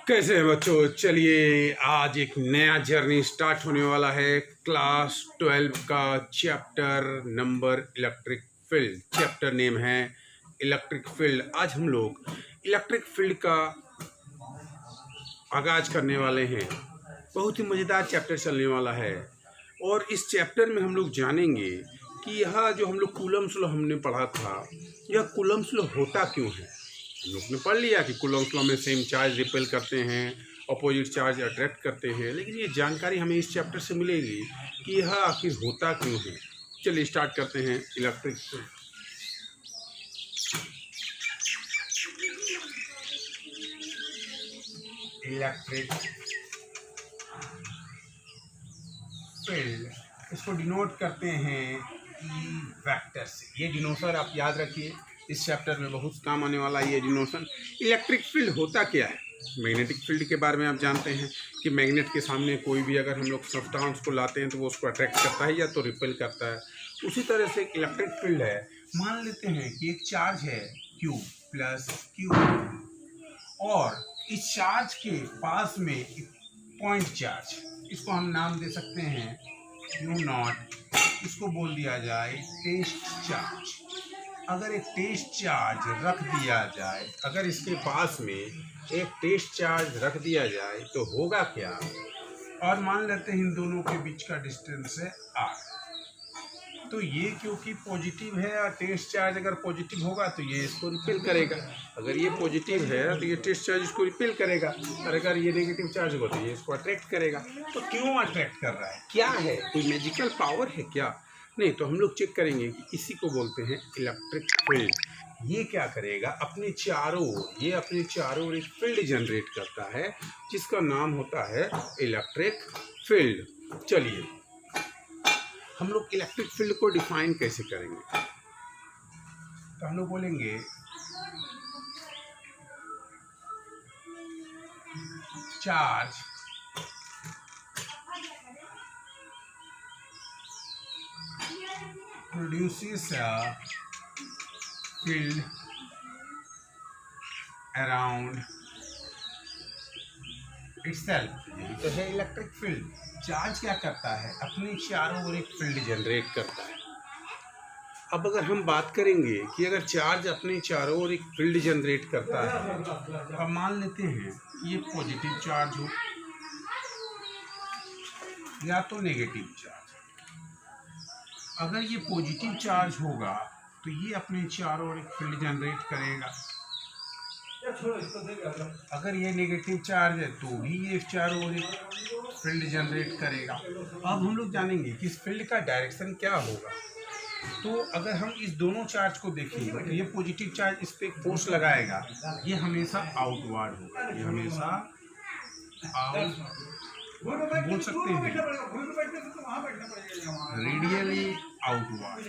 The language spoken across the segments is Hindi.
कैसे हैं बच्चों। चलिए आज एक नया जर्नी स्टार्ट होने वाला है। क्लास 12 का chapter number electric field. Chapter name है इलेक्ट्रिक फील्ड। आज हम लोग इलेक्ट्रिक फील्ड का आगाज करने वाले हैं। बहुत ही मज़ेदार चैप्टर चलने वाला है और इस चैप्टर में हम लोग जानेंगे कि यह जो हम लोग कूलम्ब्स लॉ हमने पढ़ा था, यह कूलम्ब्स लॉ होता क्यों है। हम लोग ने पढ़ लिया कि कूलम्ब्स लॉ में सेम चार्ज रिपेल करते हैं, अपोजिट चार्ज अट्रैक्ट करते हैं, लेकिन ये जानकारी हमें इस चैप्टर से मिलेगी कि यह आखिर होता क्यों है। चलिए स्टार्ट करते हैं इलेक्ट्रिक फील्ड। इलेक्ट्रिक फील्ड इसको डिनोट करते हैं ई वेक्टर से। ये डिनोशन आप याद रखिए, इस चैप्टर में बहुत काम आने वाला ये डिनोशन। इलेक्ट्रिक फील्ड होता क्या है। मैग्नेटिक फील्ड के बारे में आप जानते हैं कि मैग्नेट के सामने कोई भी अगर हम लोग सब्सटेंस को लाते हैं तो वो उसको अट्रैक्ट करता है या तो रिपेल करता है। उसी तरह से एक इलेक्ट्रिक फील्ड है। मान लेते हैं कि एक चार्ज है Q प्लस Q और इस चार्ज के पास में एक पॉइंट चार्ज, इसको हम नाम दे सकते हैं Q0, इसको बोल दिया जाए टेस्ट चार्ज। अगर एक टेस्ट चार्ज रख दिया जाए, अगर इसके पास में एक टेस्ट चार्ज रख दिया जाए तो होगा क्या। और मान लेते हैं इन दोनों के बीच का डिस्टेंस है R। तो ये क्योंकि पॉजिटिव है और टेस्ट चार्ज अगर पॉजिटिव होगा तो ये इसको रिपेल करेगा। अगर ये पॉजिटिव है तो ये टेस्ट चार्ज इसको रिपेल करेगा, और अगर ये नेगेटिव चार्ज होगा तो ये इसको अट्रैक्ट करेगा। तो क्यों अट्रैक्ट कर रहा है, क्या है, कोई मैजिकल पावर है क्या? नहीं, तो हम लोग चेक करेंगे कि इसी को बोलते हैं इलेक्ट्रिक फील्ड। ये क्या करेगा, अपने चारों ओर एक फील्ड जनरेट करता है जिसका नाम होता है इलेक्ट्रिक फील्ड। चलिए हम लोग इलेक्ट्रिक फील्ड को डिफाइन कैसे करेंगे। तो हम लोग बोलेंगे charge produces a field around itself। यही तो है इलेक्ट्रिक फील्ड। चार्ज क्या करता है, अपने चारों ओर एक फील्ड जनरेट करता है। अब अगर हम बात करेंगे कि अगर चार्ज अपने चारों ओर एक फील्ड जनरेट करता है, तो अब मान लेते हैं कि ये पॉजिटिव चार्ज हो या तो नेगेटिव चार्ज। अगर ये पॉजिटिव चार्ज होगा तो ये अपने चारों ओर एक फील्ड जनरेट करेगा। अगर ये नेगेटिव चार्ज है तो भी ये चारों ओर एक फील्ड जनरेट करेगा। अब हम लोग जानेंगे कि इस फील्ड का डायरेक्शन क्या होगा। तो अगर हम इस दोनों चार्ज को देखेंगे तो ये पॉजिटिव चार्ज इस पर फोर्स लगाएगा, ये हमेशा आउटवर्ड होगा, ये हमेशा बोल सकते हैं रेडियली आउटवर्ड।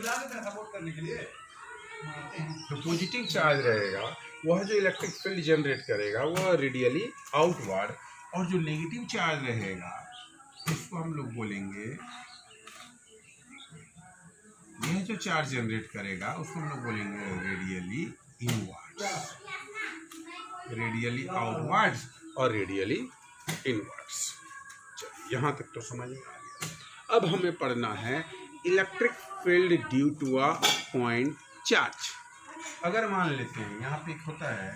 तो पॉजिटिव चार्ज रहेगा वह जो इलेक्ट्रिक फील्ड जनरेट करेगा वह रेडियली आउटवर्ड, और जो नेगेटिव चार्ज रहेगा इसको हम लोग बोलेंगे, यह जो चार्ज जनरेट करेगा उसको हम लोग बोलेंगे रेडियली इनवर्ड्स। रेडियली आउटवर्ड्स और रेडियली इनवर्ड्स। चलिए यहाँ तक तो समझ में आ गया। अब हमें पढ़ना है electric field due to a point charge. अगर मान लेते हैं यहाँ पे एक होता है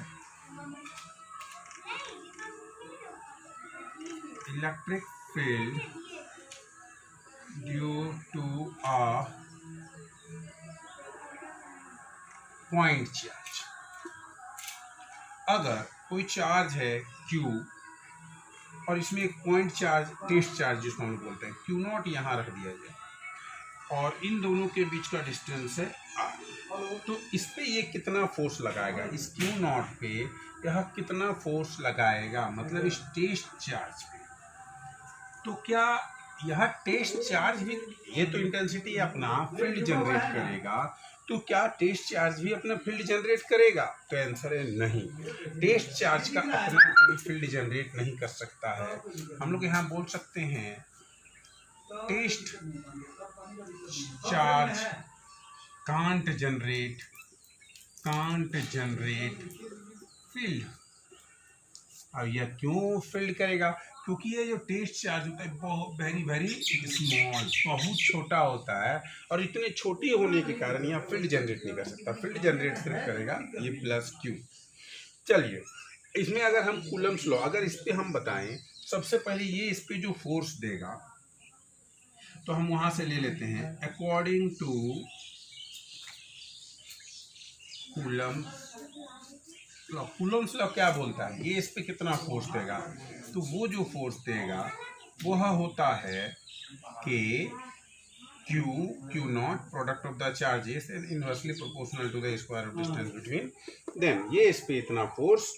electric field due to a point charge. अगर कोई चार्ज है Q और इसमें एक पॉइंट चार्ज, टेस्ट चार्ज जिसको हम बोलते हैं, Q0 यहाँ रख दिया जाए और इन दोनों के बीच का डिस्टेंस है R। तो इस पे ये कितना फोर्स लगाएगा, इस Q0 पे यह कितना फोर्स लगाएगा, मतलब इस टेस्ट चार्ज पे। तो क्या यह टेस्ट चार्ज भी, ये तो इंटेंसिटी अपना फील्ड जनरेट करेगा, तो क्या टेस्ट चार्ज भी अपना फील्ड जनरेट करेगा? तो आंसर है नहीं। टेस्ट चार्ज का अपना कोई फील्ड जनरेट नहीं कर सकता है। हम लोग यहाँ बोल सकते हैं test charge can't generate field. अब यह क्यों फील्ड करेगा? क्योंकि ये जो टेस्ट चार्ज होता है बहुत वेरी वेरी स्मॉल, बहुत छोटा होता है, और इतने छोटे होने के कारण यह फील्ड जनरेट नहीं कर सकता। फील्ड जनरेट सिर्फ करेगा ये प्लस क्यू। चलिए, इसमें अगर हम कूलम्स लॉ अगर इस पे हम बताएं, सबसे पहले ये इस पे जो फोर्स देगा तो हम वहां से ले लेते हैं अकॉर्डिंग टू कूलम्स लॉ क्या बोलता है, ये इस पे कितना फोर्स देगा, तो वो जो फोर्स देगा वह होता है कि q naught product of the charges and inversely proportional to the square of distance between them, ये इस पे इतना फोर्स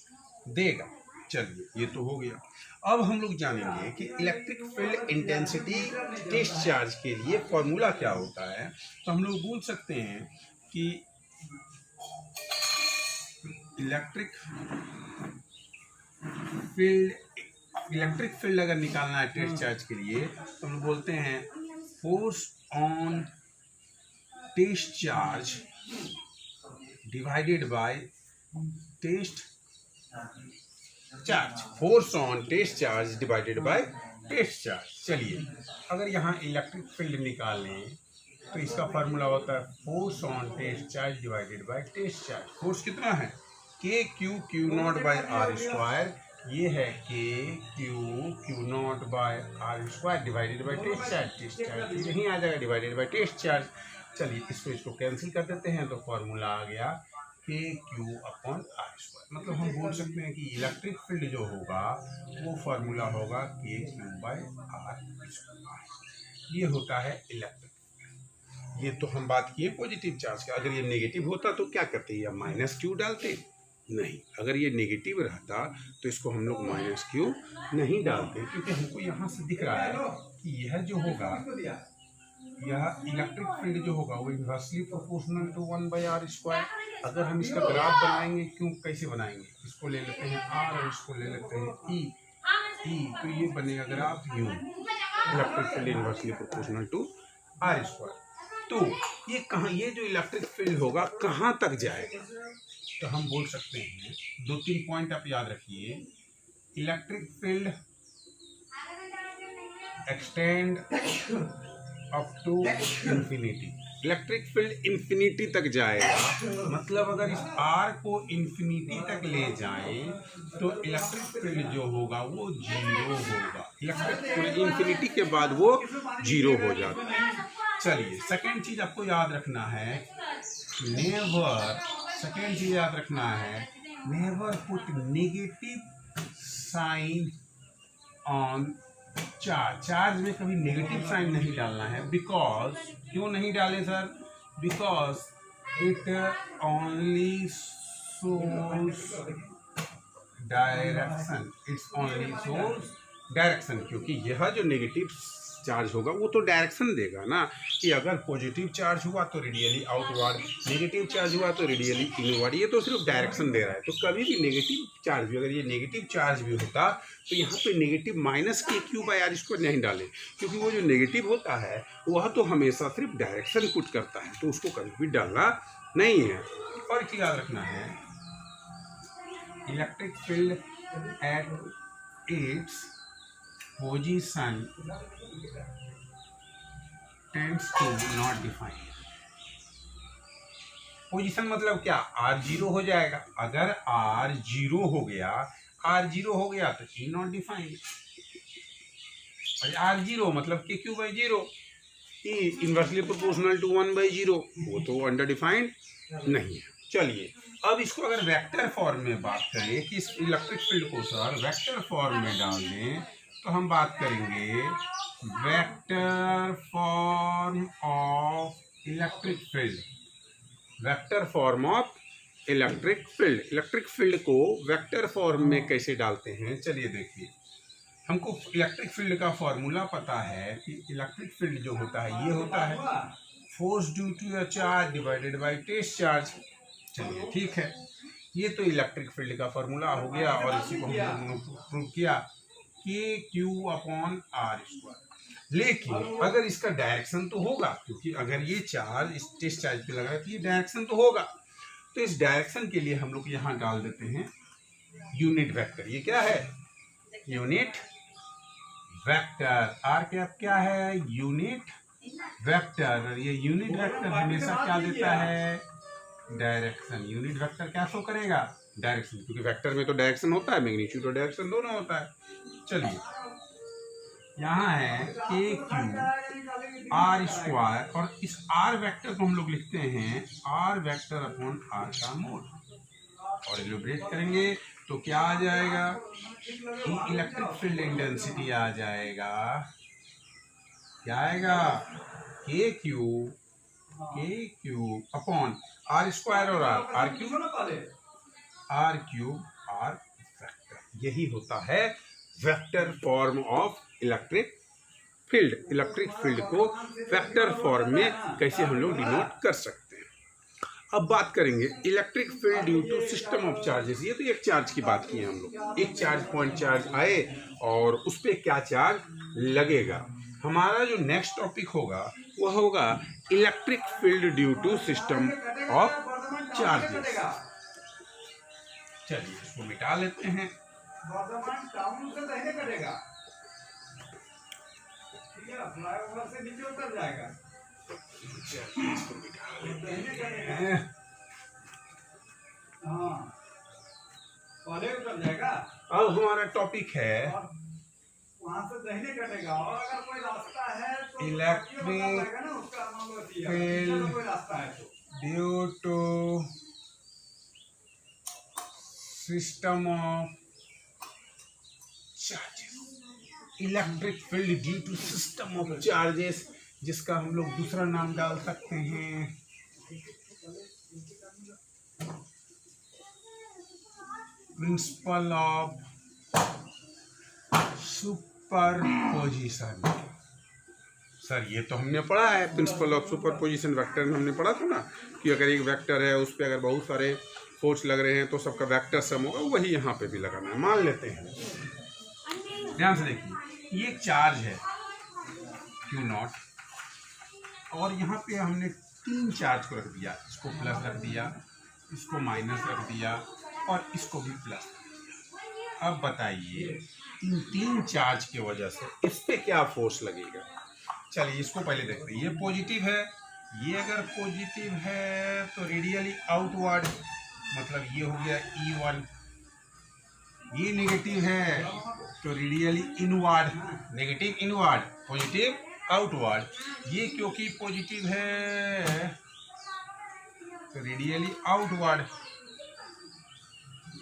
देगा। चलिए, ये तो हो गया। अब हम लोग जानेंगे कि electric field intensity test charge के लिए फॉर्मूला क्या होता है। तो हम लोग बोल सकते हैं कि इलेक्ट्रिक फील्ड अगर निकालना है टेस्ट चार्ज के लिए तो हम बोलते हैं force on test charge divided by test charge, force on test charge divided by test charge. चलिए, अगर यहाँ इलेक्ट्रिक फील्ड निकालें तो इसका फॉर्मूला होता है force on test charge divided by test charge. Force कितना है? K q naught by r square, ये है k q naught by r square divided by test charge यहीं आ जाएगा डिवाइडेड बाय टेस्ट चार्ज। चलिए, इसको कैंसिल कर देते हैं तो फॉर्मूला आ गया के क्यू अपॉन आर स्क्वायर। मतलब हम बोल सकते हैं कि इलेक्ट्रिक फील्ड जो होगा वो फॉर्मूला होगा के क्यू बाय आर स्क्वायर। ये होता है इलेक्ट्रिक। ये तो हम बात किए पॉजिटिव चार्ज का। अगर ये नेगेटिव होता तो क्या करते, या माइनस क्यू डालते? नहीं, अगर ये नेगेटिव रहता तो इसको हम लोग माइनस क्यू नहीं डालते, क्योंकि हमको यहाँ से दिख रहा है कि यह जो होगा, यह इलेक्ट्रिक फील्ड जो होगा वो inversely proportional to 1/r square. अगर हम इसका ग्राफ बनाएंगे, क्यों कैसे बनाएंगे, इसको ले लेते हैं r और इसको ले लेते हैं e, तो ये बनेगा graph u, electric field inversely proportional to r square. तो ये कहाँ, ये जो इलेक्ट्रिक फील्ड होगा कहाँ तक जाएगा? तो हम बोल सकते हैं 2-3 पॉइंट आप याद रखिए। Electric field extend up to infinity, electric field infinity तक जाएगा। मतलब अगर इस आर को इंफिनिटी तक ले जाएं तो इलेक्ट्रिक फील्ड जो होगा वो जीरो होगा। इलेक्ट्रिक फील्ड इंफिनिटी के बाद वो जीरो हो जाता है। चलिए, सेकेंड चीज आपको याद रखना है, never put negative sign on charge में कभी नेगेटिव साइन नहीं डालना है। बिकॉज, क्यों नहीं डालें sir? Because it only shows direction, क्योंकि यह जो नेगेटिव चार्ज होगा वो तो डायरेक्शन देगा ना, कि अगर पॉजिटिव चार्ज हुआ तो रेडियली आउटवर्ड, नेगेटिव चार्ज हुआ तो रेडियली इनवर्ड। ये तो सिर्फ डायरेक्शन दे रहा है। तो कभी भी नेगेटिव चार्ज भी, अगर ये नेगेटिव चार्ज भी होता तो यहाँ पे नेगेटिव माइनस के क्यू बाय आर इसको नहीं डालें, क्योंकि वो जो नेगेटिव होता है वह तो हमेशा सिर्फ डायरेक्शन पुट करता है, तो उसको कभी भी डालना नहीं है। और क्या याद रखना है, electric field at its position tends to not define. Position मतलब क्या? आर जीरो हो जाएगा। अगर आर जीरो हो गया तो E naught defined. R zero मतलब k q by zero, E inversely proportional to 1/0, वो तो अंडर डिफाइंड नहीं है। चलिए, अब इसको अगर वेक्टर फॉर्म में बात करें कि इस इलेक्ट्रिक फील्ड को सर वेक्टर फॉर्म में डाल दें, तो हम बात करेंगे vector form of electric field. Vector form of electric field, electric field को वेक्टर फॉर्म में कैसे डालते हैं? चलिए देखिए, हमको इलेक्ट्रिक फील्ड का फॉर्मूला पता है कि इलेक्ट्रिक फील्ड जो होता है ये होता है force due to the charge divided by test charge. चलिए ठीक है, ये तो इलेक्ट्रिक फील्ड का फॉर्मूला हो गया, और इसी को हम लोगों ने प्रूव किया के क्यू अपॉन आर स्क्वायर। लेकिन अगर इसका डायरेक्शन तो होगा, क्योंकि अगर ये चार्ज इस टेस्ट चार्ज पे लगा है तो ये डायरेक्शन तो होगा। तो इस डायरेक्शन के लिए हम लोग यहाँ डाल देते हैं यूनिट वेक्टर। ये क्या है? Unit vector. आर कैप क्या है? Unit vector. ये यूनिट वेक्टर हमेशा क्या देता है? डायरेक्शन। यूनिट वेक्टर क्या शो करेगा? डायरेक्शन, क्योंकि वेक्टर में तो डायरेक्शन होता है, मैग्नीट्यूड और डायरेक्शन दोनों होता है। चलिए यहाँ है के क्यू आर स्क्वायर, और इस आर वेक्टर को हम लोग लिखते हैं आर वेक्टर अपॉन आर का मोड, और इलैबोरेट करेंगे तो क्या आ जाएगा? इलेक्ट्रिक फील्ड इंटेंसिटी आ जाएगा। क्या आएगा? के क्यू अपॉन आर स्क्वायर और आर क्यूब आर वेक्टर। यही होता है vector form of electric field. Electric field को वेक्टर फॉर्म में कैसे हम लोग डिनोट कर सकते हैं। अब बात करेंगे electric field due to system of charges. ये तो एक चार्ज की बात की है हम लोग। एक चार्ज पॉइंट चार्ज आए और उस पर क्या चार्ज लगेगा। हमारा जो नेक्स्ट टॉपिक होगा वह होगा electric field due to system of charges. चलिए इसको मिटा लेते हैं। फ्लाईओवर से नीचे उतर जाएगा। इसको मिटा लेते हैं। हाँ, पहले उतर जाएगा। अब हमारा टॉपिक है वहां से दहीने कटेगा, और अगर कोई रास्ता है तो electric field due to system of charges. Electric field due to system of charges, जिसका हम लोग दूसरा नाम डाल सकते हैं प्रिंसिपल ऑफ सुपरपोजिशन। सर ये तो हमने पढ़ा है, प्रिंसिपल ऑफ सुपरपोजिशन वेक्टर में हमने पढ़ा था ना, कि अगर एक वेक्टर है उस पर अगर बहुत सारे फोर्स लग रहे हैं तो सबका वेक्टर सम होगा। वही यहाँ पे भी लगाना है। मान लेते हैं, ध्यान से देखिए, ये एक चार्ज है Q0, और यहाँ पे हमने 3 चार्ज को रख दिया। इसको प्लस रख दिया, इसको माइनस रख दिया, और इसको भी प्लस रख दिया। अब बताइए इन 3 चार्ज की वजह से इस पे क्या फोर्स लगेगा। चलिए इसको पहले देखते हैं। ये पॉजिटिव है, ये अगर पॉजिटिव है तो रेडियली आउटवर्ड, मतलब ये हो गया E1। ये नेगेटिव है तो radially inward, negative inward, positive outward. ये क्योंकि पॉजिटिव है तो रेडियली आउटवर्ड।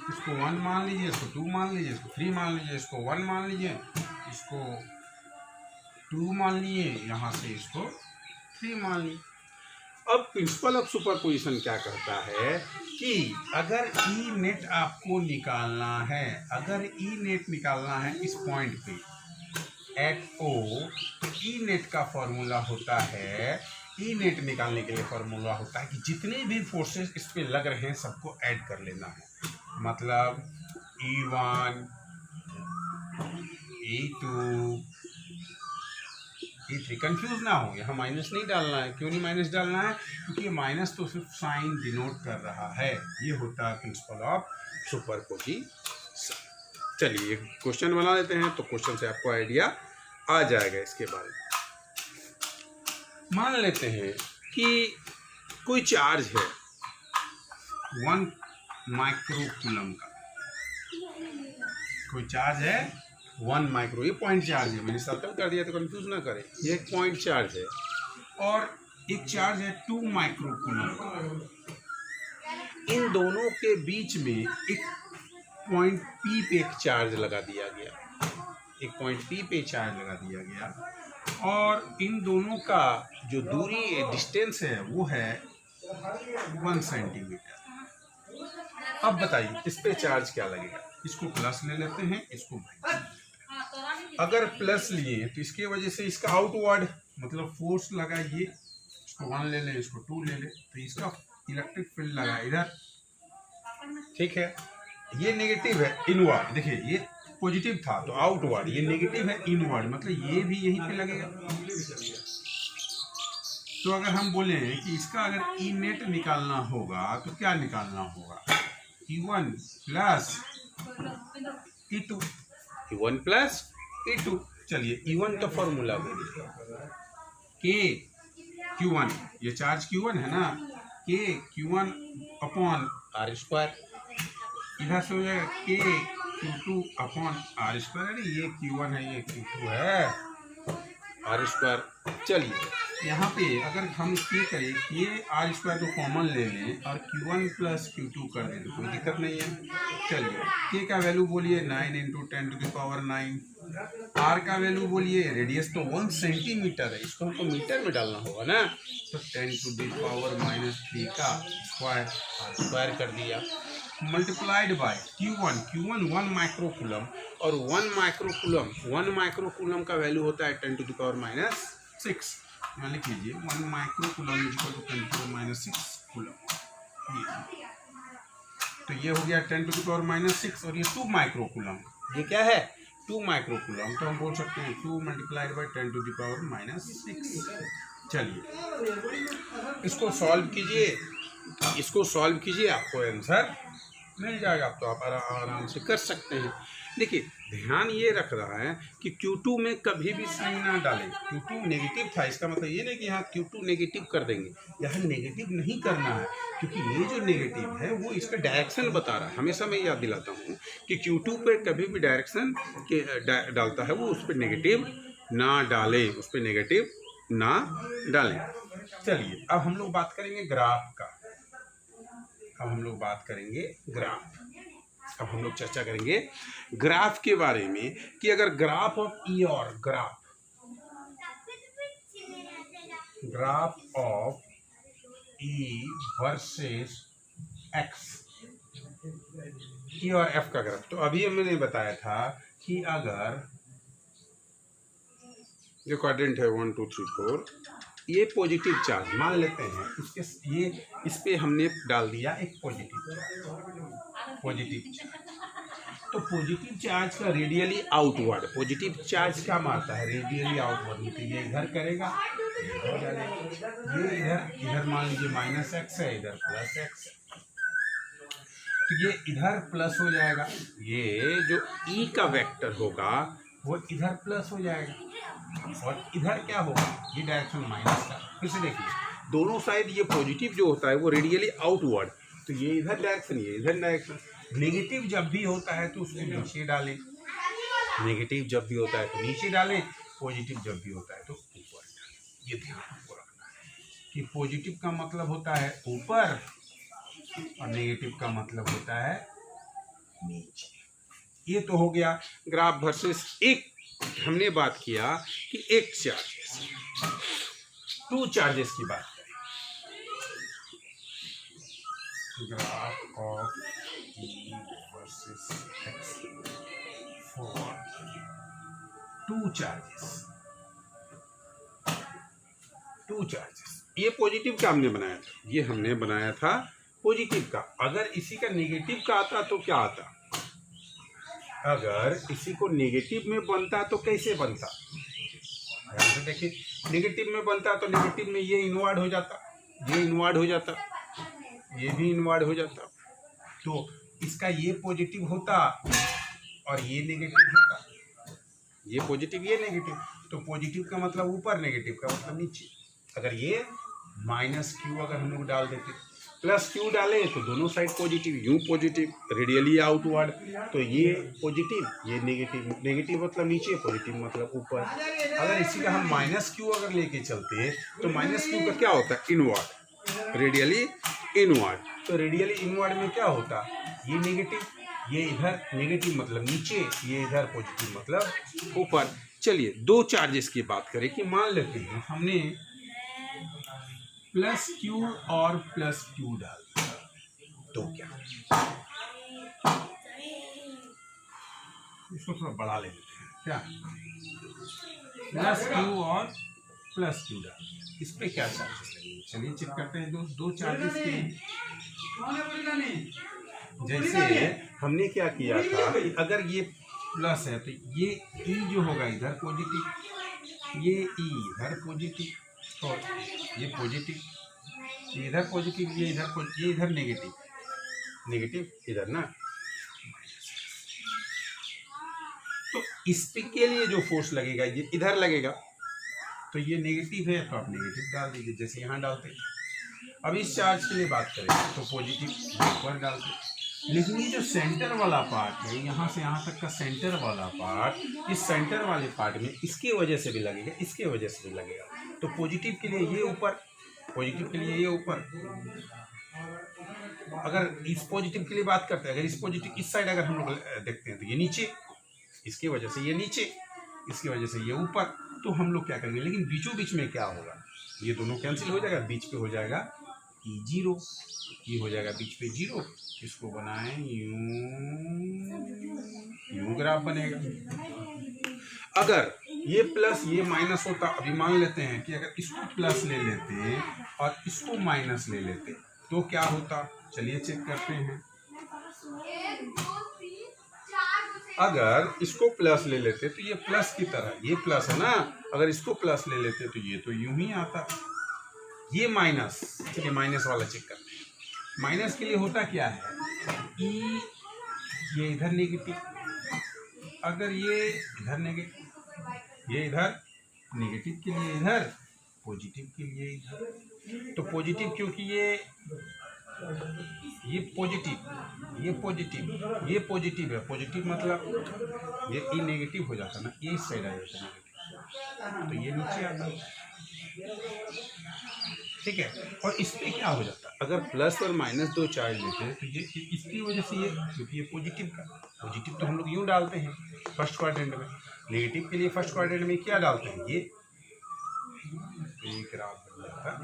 इसको 1 मान लीजिए, इसको 2 मान लीजिए, इसको 3 मान लीजिए, इसको 1 मान लीजिए, इसको 2 मान लीजिए, यहाँ से इसको 3 मान लीजिए। अब प्रिंसिपल ऑफ सुपरपोजिशन क्या कहता है कि अगर ई नेट आपको निकालना है, अगर ई नेट निकालना है इस पॉइंट पे एट O, तो ई नेट का फॉर्मूला होता है, ई नेट निकालने के लिए फॉर्मूला होता है कि जितने भी फोर्सेस इस पे लग रहे हैं सबको ऐड कर लेना है। मतलब E1, E2, E3। कंफ्यूज ना हो, यहाँ माइनस नहीं डालना है। क्यों नहीं माइनस डालना है? क्योंकि ये माइनस तो सिर्फ साइन डिनोट कर रहा है। ये होता है प्रिंसिपल ऑफ सुपरपोजिशन। चलिए एक क्वेश्चन बना लेते हैं, तो क्वेश्चन से आपको आइडिया आ जाएगा इसके बारे में। मान लेते हैं कि कोई चार्ज है 1 माइक्रोकूलम का, कोई चार्ज है 1 माइक्रो, ये पॉइंट चार्ज है, मैंने सर्कल कर दिया तो कंफ्यूज ना करें। ये एक पॉइंट चार्ज है, और एक चार्ज है 2 माइक्रोकूलम। इन दोनों के बीच में एक पॉइंट P पे एक चार्ज लगा दिया गया, एक पॉइंट P पे चार्ज लगा दिया गया, और इन दोनों का जो दूरी डिस्टेंस है वो है 1 सेंटीमीटर। अब बताइए इस पे चार्ज क्या लगेगा। इसको प्लस ले लेते हैं, इसको माइनस। अगर प्लस लिए तो इसके वजह से इसका आउटवर्ड मतलब फोर्स लगा, ये इसको 1 ले ले, इसको 2 ले ले, तो इसका इलेक्ट्रिक फील्ड लगा इधर। ठीक है, ये नेगेटिव है इनवर्ड, देखिए ये पॉजिटिव था तो आउटवर्ड, ये नेगेटिव है इनवर्ड, मतलब ये भी यहीं पे लगेगा। तो अगर हम बोले कि इसका अगर ई नेट निकालना होगा तो क्या निकालना होगा? E1 plus E2, E1 plus E2। चलिए E1 का फॉर्मूला के Q1, ये चार्ज Q1 है ना, के Q1 अपॉन आर स्क्वायर, इधर से हो जाएगा के Q2 अपॉन आर स्क्वायर। अरे ये Q1 है, ये Q2 है, आर स्क्वायर। चलिए यहाँ पे अगर हम ये करें, ये आर स्क्वायर को कॉमन ले लें और Q1 प्लस Q2 कर दें तो कोई दिक्कत नहीं है। चलिए के का वैल्यू बोलिए 9 × 10⁹। आर का वैल्यू बोलिए, रेडियस तो 1 सेंटीमीटर है, इसको हमको मीटर में डालना होगा ना, तो 10⁻³ का स्क्वायर, आर स्क्वायर कर दिया, मल्टीप्लाइड बाय Q1 1 माइक्रोकूलम, और 1 माइक्रोकूलम का वैल्यू होता है 10⁻⁶। यहाँ लिख लीजिए 1 माइक्रोकूलम = 10⁻⁶ कूलम। तो ये हो गया 10⁻⁶, और ये 2 माइक्रोकूलम, ये क्या है 2 माइक्रोकूलम, तो हम बोल सकते हैं 2 × 10⁻⁶। चलिए इसको सॉल्व कीजिए, आपको आंसर मिल जाएगा। आप तो आप आराम से कर सकते हैं। देखिए ध्यान ये रख रहा है कि Q2 में कभी भी साइन ना डालें। Q2 नेगेटिव था, इसका मतलब ये नहीं कि यहाँ Q2 नेगेटिव कर देंगे, यहाँ नेगेटिव नहीं करना है, क्योंकि ये जो नेगेटिव है वो इसका डायरेक्शन बता रहा है। हमेशा मैं याद दिलाता हूँ कि Q2 पे कभी भी डायरेक्शन के डालता है वो उस पर नेगेटिव ना डालें, उस पर नेगेटिव ना डालें। चलिए अब हम लोग बात करेंगे ग्राफ का। अब हम लोग चर्चा करेंगे ग्राफ के बारे में कि अगर ग्राफ ऑफ ई और graph of E versus X, E और एफ का ग्राफ, तो अभी मैंने बताया था कि अगर जो क्वाड्रेंट है 1 2 3 4, ये पॉजिटिव चार्ज मान लेते हैं, इस पे हमने डाल दिया एक पॉजिटिव चार्ज। तो पॉजिटिव चार्ज का रेडियली आउटवर्ड, पॉजिटिव चार्ज क्या मारता है रेडियली आउटवर्ड, तो ये इधर करेगा, ये इधर मान लीजिए -x है, इधर +x है, तो ये इधर प्लस हो जाएगा, ये जो E का वेक्टर होगा वो इधर प्लस हो जाएगा, और इधर क्या होगा, ये डायरेक्शन माइनस का। फिर से देखिए दोनों साइड ये पॉजिटिव जो होता है वो रेडियली आउटवर्ड, तो ये इधर डायरेक्शन, ये इधर डायरेक्शन। नेगेटिव जब भी होता है तो उसको नीचे डालें, नेगेटिव जब भी होता है तो नीचे डालें, पॉजिटिव जब भी होता है तो ऊपर डालें। ये ध्यान आपको रखना है कि पॉजिटिव का मतलब होता है ऊपर और नेगेटिव का मतलब होता है नीचे। ये तो हो गया ग्राफ वर्सेस एक। हमने बात किया कि एक चार्जेस, 2 चार्जेस की बात करें, graph of E versus x for 2 charges. ये पॉजिटिव का हमने बनाया था, ये हमने बनाया था पॉजिटिव का। अगर इसी का नेगेटिव का आता तो क्या आता, अगर इसी को नेगेटिव में बनता तो कैसे बनता, देखिए नेगेटिव में बनता तो नेगेटिव में ये इनवर्ड हो जाता, ये इनवर्ड हो जाता, ये भी इनवर्ड हो जाता, तो इसका ये पॉजिटिव होता और ये नेगेटिव होता, ये पॉजिटिव ये नेगेटिव, तो पॉजिटिव का मतलब ऊपर, नेगेटिव का मतलब नीचे। अगर ये -q अगर हम लोग डाल देते, +q डाले तो दोनों साइड पॉजिटिव, यूं पॉजिटिव रेडियली आउटवर्ड, तो ये पॉजिटिव ये नेगेटिव, नेगेटिव मतलब नीचे, पॉजिटिव मतलब ऊपर। अगर इसी का हम -q अगर लेके चलते तो -q का क्या होता है इनवर्ड, रेडियली इनवर्ड, तो रेडियली इनवर्ड में क्या होता, ये नेगेटिव, ये इधर नेगेटिव मतलब नीचे, ये इधर पॉजिटिव मतलब ऊपर। चलिए 2 चार्जेस की बात करें कि मान लेते हैं हमने +q और +q डाल दिया, तो क्या, इसको थोड़ा बढ़ा ले लेते हैं, क्या +q और +q डाल दिया, इस पे क्या चार्जेस लगेंगे, चलिए चेक करते हैं। 2 चार्जेस के, जैसे हमने क्या किया था कि अगर ये प्लस है तो ये E जो होगा इधर पॉजिटिव, ये E इधर पॉजिटिव, और ये पॉजिटिव, ये इधर पॉजिटिव, ये इधर नेगेटिव, नेगेटिव इधर ना, इस पे के लिए जो फोर्स लगेगा ये इधर लगेगा, तो ये नेगेटिव है तो आप नेगेटिव डाल दीजिए, जैसे यहाँ डालते हैं। अब इस चार्ज के लिए बात करें तो पॉजिटिव ऊपर डालते हैं, लेकिन ये जो सेंटर वाला पार्ट है, यहाँ से यहाँ तक का सेंटर वाला पार्ट, इस सेंटर वाले पार्ट में इसके वजह से भी लगेगा, इसके वजह से भी लगेगा। तो पॉजिटिव के लिए ये ऊपर, पॉजिटिव के लिए ये ऊपर। अगर इस पॉजिटिव के लिए बात करते हैं, अगर इस पॉजिटिव इस साइड अगर हम लोग देखते हैं तो ये नीचे, इसकी वजह से ये नीचे, इसकी वजह से ये ऊपर। तो हम लोग क्या करेंगे, लेकिन बीचों बीच में क्या होगा, ये दोनों कैंसिल हो जाएगा, बीच पे हो जाएगा ई जीरो, ये हो जाएगा बीच पे जीरो। इसको बनाएं यूं ग्राफ बनेगा। अगर ये प्लस ये माइनस होता, अभी मान लेते हैं कि अगर इसको प्लस ले लेते और इसको माइनस ले लेते तो क्या होता, चलिए चेक करते हैं। अगर इसको प्लस ले लेते तो ये प्लस की तरह, ये प्लस है ना, अगर इसको प्लस ले लेते तो ये तो यूं ही आता। ये माइनस, चलिए माइनस वाला चेक करते हैं। माइनस के लिए होता क्या है, ई ये इधर नेगेटिव, अगर ये इधर नेगेटिव, ये इधर नेगेटिव के लिए इधर, पॉजिटिव के लिए इधर। तो पॉजिटिव क्योंकि ये पॉजिटिव, ये पॉजिटिव, ये पॉजिटिव है, पॉजिटिव मतलब ये ई नेगेटिव हो जाता ना, ये इस साइड आ जाता नेगेटिव, तो ये नीचे आता, ठीक है। और इस पे क्या हो जाता, अगर प्लस और माइनस दो चार्ज लेते हैं तो ये इसकी वजह से ये, क्योंकि ये पॉजिटिव का, पॉजिटिव तो हम लोग यूँ डालते हैं फर्स्ट क्वाड्रेंट में, नेगेटिव के लिए फर्स्ट क्वाड्रेंट में क्या डालते हैं, ये ग्राफ बन जाता है।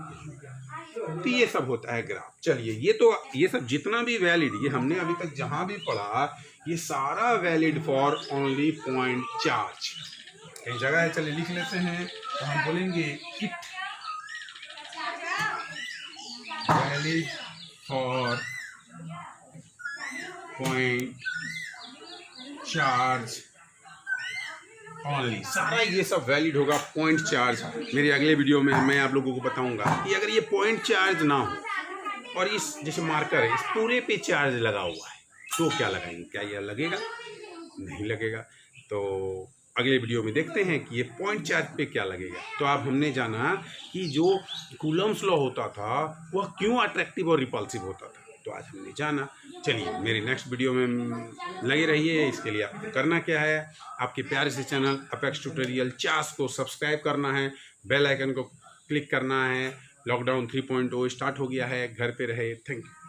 तो ये सब होता है ग्राफ। चलिए ये तो ये सब जितना भी वैलिड, ये हमने अभी तक जहां भी पढ़ा, ये सारा valid for only point charge. कई जगह है, चलिए लिख लेते हैं। तो हम बोलेंगे it valid for point charge only, सारा ये सब वैलिड होगा पॉइंट चार्ज। मेरे अगले वीडियो में मैं आप लोगों को बताऊंगा कि अगर ये पॉइंट चार्ज ना हो और इस जैसे मार्कर है इस पूरे पे चार्ज लगा हुआ है तो क्या लगाएंगे, क्या ये लगेगा, नहीं लगेगा। तो अगले वीडियो में देखते हैं कि ये पॉइंट चार्ज पे क्या लगेगा। तो आप हमने जाना कि जो कूलम्स लॉ होता था वह क्यों अट्रैक्टिव और रिपल्सिव होता था, तो आज हमने जाना। चलिए मेरे नेक्स्ट वीडियो में लगे रहिए। इसके लिए आपको करना क्या है, आपके प्यारे से चैनल अपेक्स ट्यूटोरियल चास को सब्सक्राइब करना है, बेल आइकन को क्लिक करना है। लॉकडाउन 3.0 स्टार्ट हो गया है, घर पे रहे। Thank you.